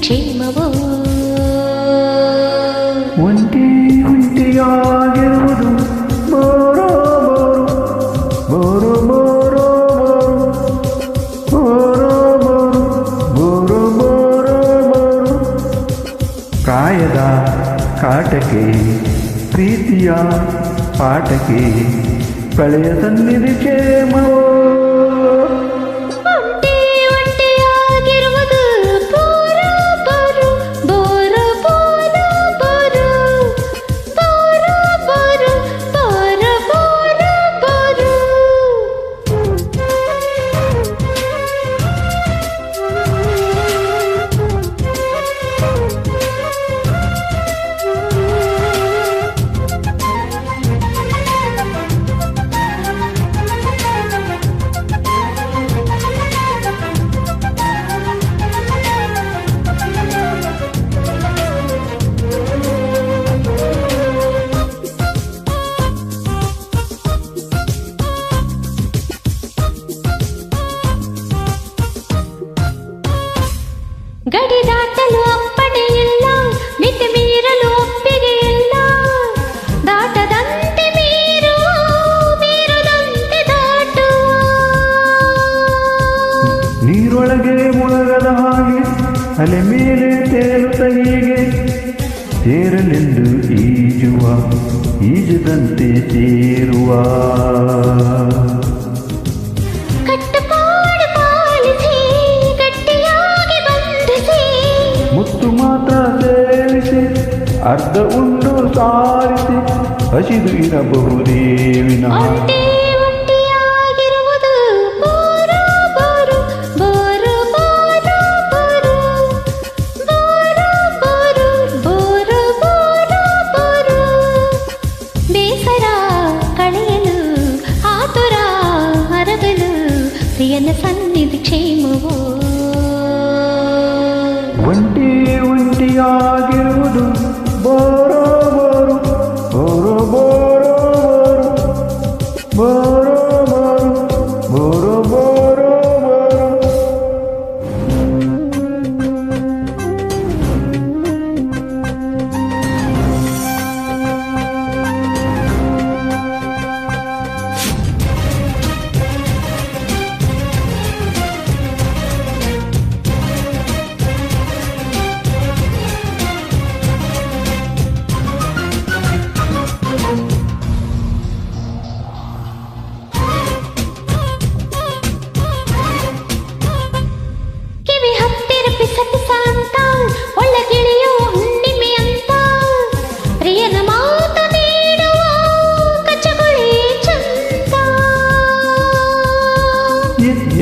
ಕ್ಷೇಮವೋ. ಒಂಟಿ ಒಂಟಿಯಾಗಿರುವುದು ಬೋರೋ ಬೋರೋ ಬೋರೋ ಬೋರೋ ಬೋರೋ ಬೋರೋ ಬೋರೋ ಬೋರೋ. ಪ್ರಾಯದ ಕಾಟಕ್ಕೆ ಪ್ರೀತಿಯ ಪಾಠಕ್ಕೆ ಪ್ರಳಯ ಸನ್ನಿಧಿ ಕ್ಷೇಮವೋ. ಗಡಿ ದಾಟಲು ಅಪ್ಪಣೆ ಇಲ್ಲ, ಮಿತಿ ಮೀರಲು ಒಪ್ಪಿಗೆ ಇಲ್ಲ. ದಾಟದಂತೆ ಮೀರುವ, ಮೀರದಂತೆ ದಾಟುವ. ನೀರೊಳಗೆ ಮುಳಗದ ಹಾಗೆ ಅಲೆ ಮೇಲೆ ತೇಲುತ್ತ ಹೀಗೆ ಸೇರಲೆಂದು ಈಜುವ, ಈಜದಂತೆ ಸೇರುವ. ಮುತ್ತು ಮಾತ್ರ ಸೇವಿಸಿ ಅರ್ಧ ಉಂಡು ಸಾರಿಸಿ ಹಸಿದು ಇರಬಹುದೇ ವಿನಃ. ಬೇಸರ ಕಳೆಯಲು ಆತುರ ಹರಗಲು ಪ್ರಿಯನ ಸನ್ನಿಧಿ ಕ್ಷೇಮವೋ. ಒಂಟಿ ಒಂಟಿಯಾಗಿರುವುದು ಬೋರೋ ಬೋರೋ ಬೋರೋ ಬೋರೋ ಬೋರೋ ಬೋರೋ ಬೋರೋ ಬೋರೋ.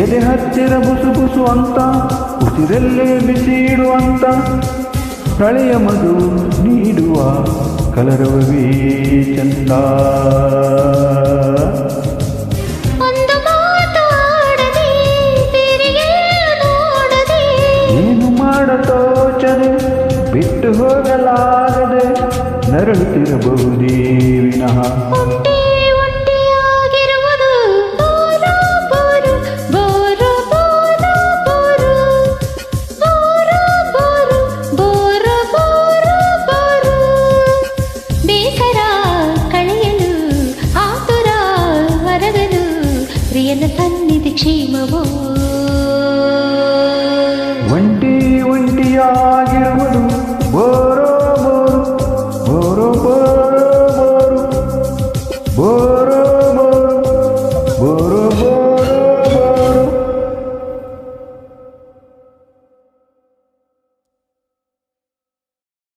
ಎದೆ ಹತ್ತಿರ ಬುಸು ಬುಸು ಅಂತ ಉಸಿರಲ್ಲೇ ಬಿಸಿಡುವಂತ ಪ್ರಳಯ ಮಧು ನೀಡುವ ಕಲರವವೇ ಚಂದ. ಏನು ಮಾಡತೋಚದೆ ಬಿಟ್ಟು ಹೋಗಲಾಗದೆ ನರಳುತ್ತಿರಬಹುದೇ ವಿನಃ. ಪ್ರಿಯನ ಸನ್ನಿಧಿ ಕ್ಷೇಮವೋ. ಒಂಟಿ ಒಂಟಿಯಾಗಿರುವುದು